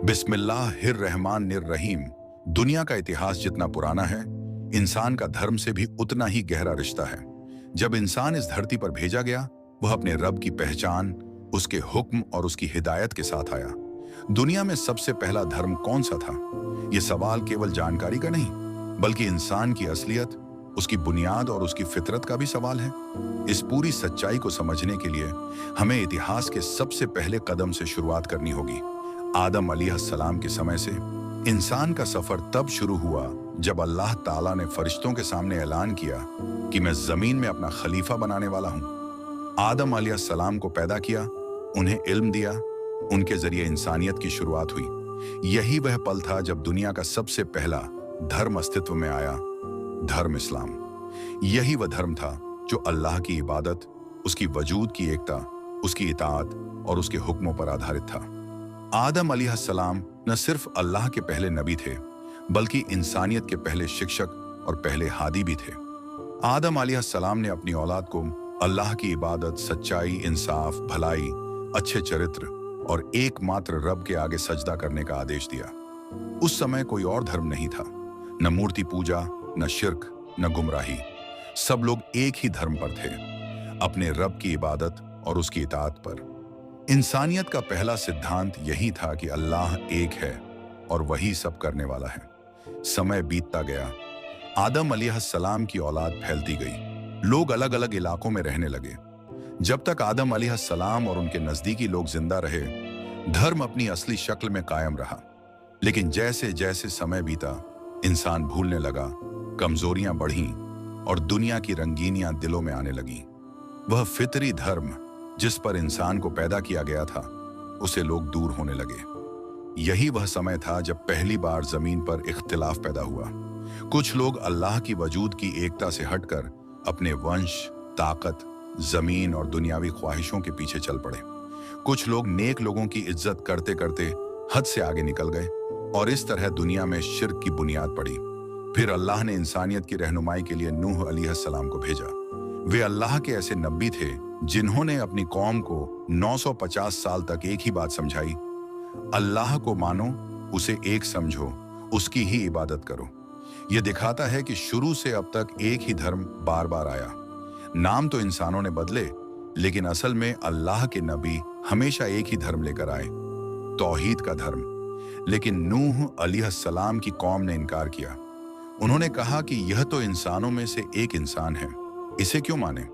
बिस्मिल्लाहिर्रहमानिर्रहीम। दुनिया का इतिहास जितना पुराना है, इंसान का धर्म से भी उतना ही गहरा रिश्ता है। जब इंसान इस धरती पर भेजा गया, वह अपने रब की पहचान, उसके हुक्म और उसकी हिदायत के साथ आया। दुनिया में सबसे पहला धर्म कौन सा था? यह सवाल केवल जानकारी का नहीं, बल्कि इंसान की असलियत, उसकी बुनियाद और उसकी फितरत का भी सवाल है। इस पूरी सच्चाई को समझने के लिए हमें इतिहास के सबसे पहले कदम से शुरुआत करनी होगी। आदम अलैहिस्सलाम के समय से इंसान का सफर तब शुरू हुआ जब अल्लाह ताला ने फरिश्तों के सामने ऐलान किया कि मैं जमीन में अपना खलीफा बनाने वाला हूं। आदम अलैहिस्सलाम को पैदा किया, उन्हें इल्म दिया, उनके जरिए इंसानियत की शुरुआत हुई। यही वह पल था जब दुनिया का सबसे पहला धर्म अस्तित्व में आया, धर्म इस्लाम। यही वह धर्म था जो अल्लाह की इबादत, उसकी वजूद की एकता, उसकी इताअत और उसके हुक्मों पर आधारित था। आदम अलैहिस्सलाम न सिर्फ अल्लाह के पहले नबी थे, बल्कि इंसानियत के पहले शिक्षक और पहले हादी भी थे। आदम अलैहिस्सलाम ने अपनी औलाद को अल्लाह की इबादत, सच्चाई, इंसाफ, भलाई, अच्छे चरित्र और एकमात्र रब के आगे सजदा करने का आदेश दिया। उस समय कोई और धर्म नहीं था, न मूर्ति पूजा, न शिर्क, न गुमराही। सब लोग एक ही धर्म पर थे, अपने रब की इबादत और उसकी इताअत पर। इंसानियत का पहला सिद्धांत यही था कि अल्लाह एक है और वही सब करने वाला है। समय बीतता गया, आदम अलैहिस्सलाम की औलाद फैलती गई, लोग अलग अलग इलाकों में रहने लगे। जब तक आदम अलैहिस्सलाम और उनके नजदीकी लोग जिंदा रहे, धर्म अपनी असली शक्ल में कायम रहा। लेकिन जैसे जैसे समय बीता, इंसान भूलने लगा, कमजोरियां बढ़ीं और दुनिया की रंगीनियां दिलों में आने लगीं। वह फितरी धर्म जिस पर इंसान को पैदा किया गया था, उसे लोग दूर होने लगे। यही वह समय था जब पहली बार जमीन पर इख्तिलाफ पैदा हुआ। कुछ लोग अल्लाह की वजूद की एकता से हटकर अपने वंश, ताकत, जमीन और दुनियावी ख्वाहिशों के पीछे चल पड़े। कुछ लोग नेक लोगों की इज्जत करते करते हद से आगे निकल गए और इस तरह दुनिया में शिर्क की बुनियाद पड़ी। फिर अल्लाह ने इंसानियत की रहनुमाई के लिए नूह अलैहिस्सलाम को भेजा। वे अल्लाह के ऐसे नबी थे जिन्होंने अपनी कौम को 950 साल तक एक ही बात समझाई, अल्लाह को मानो, उसे एक समझो, उसकी ही इबादत करो। यह दिखाता है कि शुरू से अब तक एक ही धर्म बार बार आया। नाम तो इंसानों ने बदले, लेकिन असल में अल्लाह के नबी हमेशा एक ही धर्म लेकर आए, तौहीद का धर्म। लेकिन नूह अलैहिस्सलाम की कौम ने इनकार किया। उन्होंने कहा कि यह तो इंसानों में से एक इंसान है, इसे क्यों माने।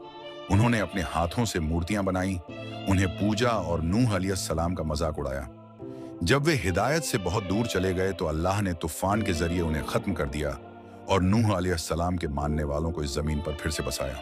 उन्होंने अपने हाथों से मूर्तियां बनाई, उन्हें पूजा और नूह अलैहिस्सलाम का मजाक उड़ाया। जब वे हिदायत से बहुत दूर चले गए तो अल्लाह ने तूफान के जरिए उन्हें खत्म कर दिया और नूह अलैहिस्सलाम के मानने वालों को इस जमीन पर फिर से बसाया।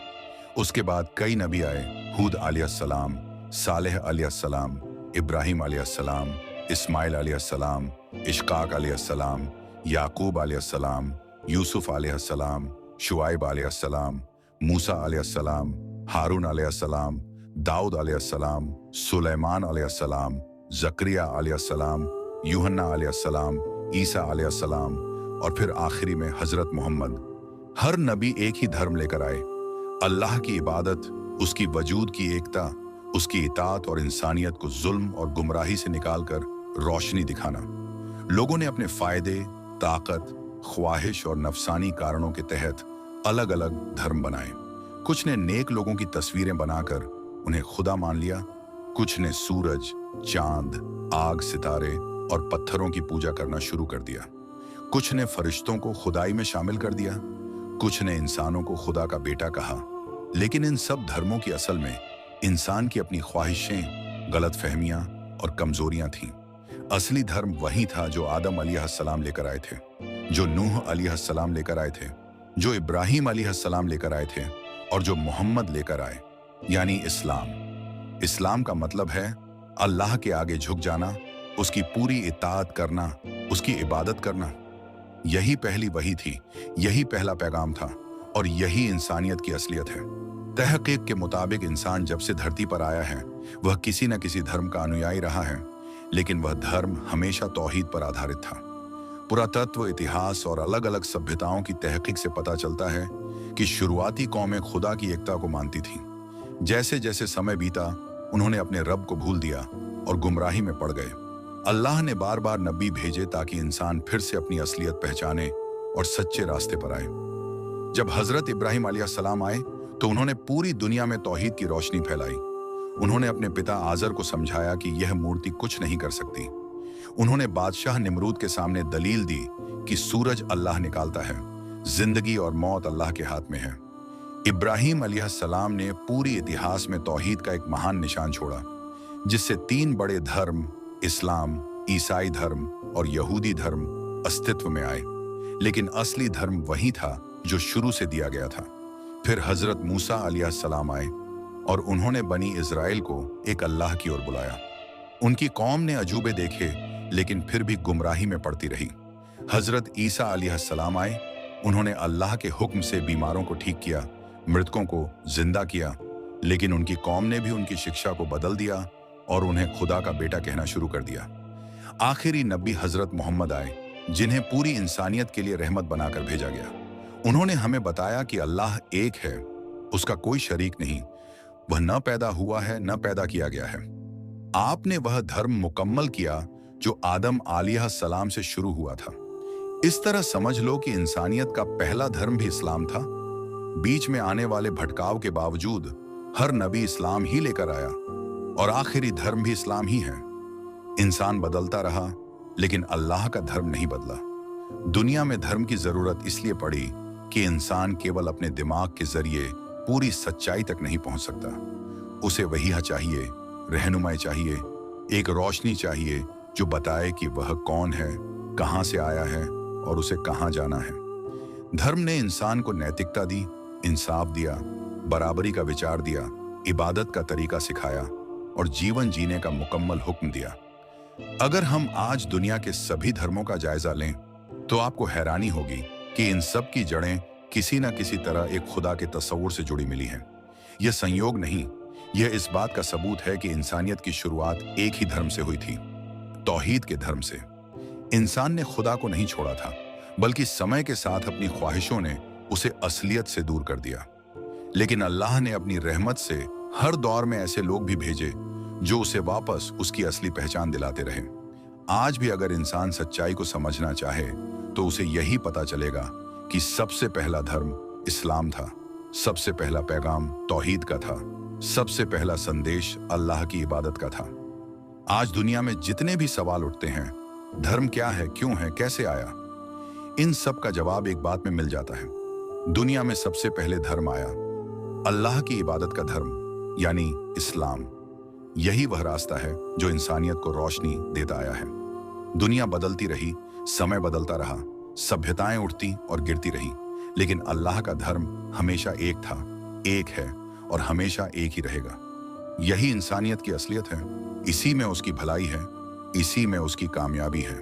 उसके बाद कई नबी आए, हूद अलैहिस्सलाम, सालेह अलैहिस्सलाम, इब्राहिम अलैहिस्सलाम, इस्माइल अलैहिस्सलाम, इश्काक अलैहिस्सलाम, याकूब अलैहिस्सलाम, यूसुफ अलैहिस्सलाम, शुआइब अलैहिस्सलाम, मूसा अलैहिस्सलाम, हारून अलैहिस्सलाम, दाऊद अलैहिस्सलाम, सुलेमान अलैहिस्सलाम, जकरिया अलैहिस्सलाम, यूहन्ना अलैहिस्सलाम, ईसा अलैहिस्सलाम और फिर आखिरी में हजरत मोहम्मद। हर नबी एक ही धर्म लेकर आए, अल्लाह की इबादत, उसकी वजूद की एकता, उसकी इताअत और इंसानियत को जुल्म और गुमराही से निकालकर रोशनी दिखाना। लोगों ने अपने फायदे, ताकत, ख्वाहिश और नफसानी कारणों के तहत अलग अलग धर्म बनाए। कुछ ने नेक लोगों की तस्वीरें बनाकर उन्हें खुदा मान लिया, कुछ ने सूरज, चांद, आग, सितारे और पत्थरों की पूजा करना शुरू कर दिया। कुछ ने फरिश्तों को खुदाई में शामिल कर दिया, कुछ ने इंसानों को खुदा का बेटा कहा। लेकिन इन सब धर्मों की असल में इंसान की अपनी ख्वाहिशें, गलतफहमियां और कमजोरियां थीं। असली धर्म वही था जो आदम अलैहिस्सलाम लेकर आए थे, जो नूह अलैहिस्सलाम लेकर आए थे, जो इब्राहिम अलैहिस्सलाम लेकर आए थे और जो मोहम्मद लेकर आए, यानी इस्लाम। इस्लाम का मतलब है अल्लाह के आगे झुक जाना, उसकी पूरी इताअत करना, उसकी इबादत करना। यही पहली वही थी, यही पहला पैगाम था और यही इंसानियत की असलियत है। तहकीक के मुताबिक इंसान जब से धरती पर आया है, वह किसी न किसी धर्म का अनुयायी रहा है, लेकिन वह धर्म हमेशा तौहीद पर आधारित था। पुरातत्व, इतिहास और अलग अलग सभ्यताओं की तहकीक से पता चलता है कि शुरुआती कौमें खुदा की एकता को मानती थीं। जैसे जैसे समय बीता, उन्होंने अपने रब को भूल दिया और गुमराही में पड़ गए। अल्लाह ने बार बार नबी भेजे ताकि इंसान फिर से अपनी असलियत पहचाने और सच्चे रास्ते पर आए। जब हजरत इब्राहिम अलैहिस्सलाम आए तो उन्होंने पूरी दुनिया में तौहीद की रोशनी फैलाई। उन्होंने अपने पिता आजर को समझाया कि यह मूर्ति कुछ नहीं कर सकती। उन्होंने बादशाह निमरूद के सामने दलील दी कि सूरज अल्लाह निकालता है, जिंदगी और मौत अल्लाह के हाथ में है। इब्राहिम अलैहिस्सलाम ने पूरी इतिहास में तौहीद का एक महान निशान छोड़ा, जिससे 3 बड़े धर्म इस्लाम, ईसाई धर्म और यहूदी धर्म अस्तित्व में आए। लेकिन असली धर्म वही था जो शुरू से दिया गया था। फिर हजरत मूसा अलैहिस्सलाम आए और उन्होंने बनी इजराइल को एक अल्लाह की ओर बुलाया। उनकी कौम ने अजूबे देखे लेकिन फिर भी गुमराही में पड़ती रही। हजरत ईसा अलैहिस्सलाम आए, उन्होंने अल्लाह के हुक्म से बीमारों को ठीक किया, मृतकों को जिंदा किया, लेकिन उनकी कौम ने भी उनकी शिक्षा को बदल दिया और उन्हें खुदा का बेटा कहना शुरू कर दिया। आखिरी नबी हजरत मोहम्मद आए, जिन्हें पूरी इंसानियत के लिए रहमत बनाकर भेजा गया। उन्होंने हमें बताया कि अल्लाह एक है, उसका कोई शरीक नहीं, वह न पैदा हुआ है न पैदा किया गया है। आपने वह धर्म मुकम्मल किया जो आदम अलैहिस्सलाम से शुरू हुआ था। इस तरह समझ लो कि इंसानियत का पहला धर्म भी इस्लाम था। बीच में आने वाले भटकाव के बावजूद हर नबी इस्लाम ही लेकर आया और आखिरी धर्म भी इस्लाम ही है। इंसान बदलता रहा लेकिन अल्लाह का धर्म नहीं बदला। दुनिया में धर्म की जरूरत इसलिए पड़ी कि इंसान केवल अपने दिमाग के जरिए पूरी सच्चाई तक नहीं पहुंच सकता। उसे वही चाहिए, रहनुमाई चाहिए, एक रोशनी चाहिए जो बताए कि वह कौन है, कहां से आया है और उसे कहां जाना है। धर्म ने इंसान को नैतिकता दी, इंसाफ दिया, बराबरी का विचार दिया, इबादत का तरीका सिखाया और जीवन जीने का मुकम्मल हुक्म दिया। अगर हम आज दुनिया के सभी धर्मों का जायजा लें तो आपको हैरानी होगी कि इन सब की जड़ें किसी न किसी तरह एक खुदा के तस्वुर से जुड़ी मिली हैं। यह संयोग नहीं, यह इस बात का सबूत है कि इंसानियत की शुरुआत एक ही धर्म से हुई थी, तौहीद के धर्म से। इंसान ने खुदा को नहीं छोड़ा था, बल्कि समय के साथ अपनी ख्वाहिशों ने उसे असलियत से दूर कर दिया। लेकिन अल्लाह ने अपनी रहमत से हर दौर में ऐसे लोग भी भेजे जो उसे वापस उसकी असली पहचान दिलाते रहे। आज भी अगर इंसान सच्चाई को समझना चाहे तो उसे यही पता चलेगा कि सबसे पहला धर्म इस्लाम था, सबसे पहला पैगाम तौहीद का था, सबसे पहला संदेश अल्लाह की इबादत का था। आज दुनिया में जितने भी सवाल उठते हैं, धर्म क्या है, क्यों है, कैसे आया, इन सब का जवाब एक बात में मिल जाता है। दुनिया में सबसे पहले धर्म आया, अल्लाह की इबादत का धर्म यानी इस्लाम। यही वह रास्ता है जो इंसानियत को रोशनी देता आया है। दुनिया बदलती रही, समय बदलता रहा, सभ्यताएं उठती और गिरती रही, लेकिन अल्लाह का धर्म हमेशा एक था, एक है और हमेशा एक ही रहेगा। यही इंसानियत की असलियत है, इसी में उसकी भलाई है, इसी में उसकी कामयाबी है।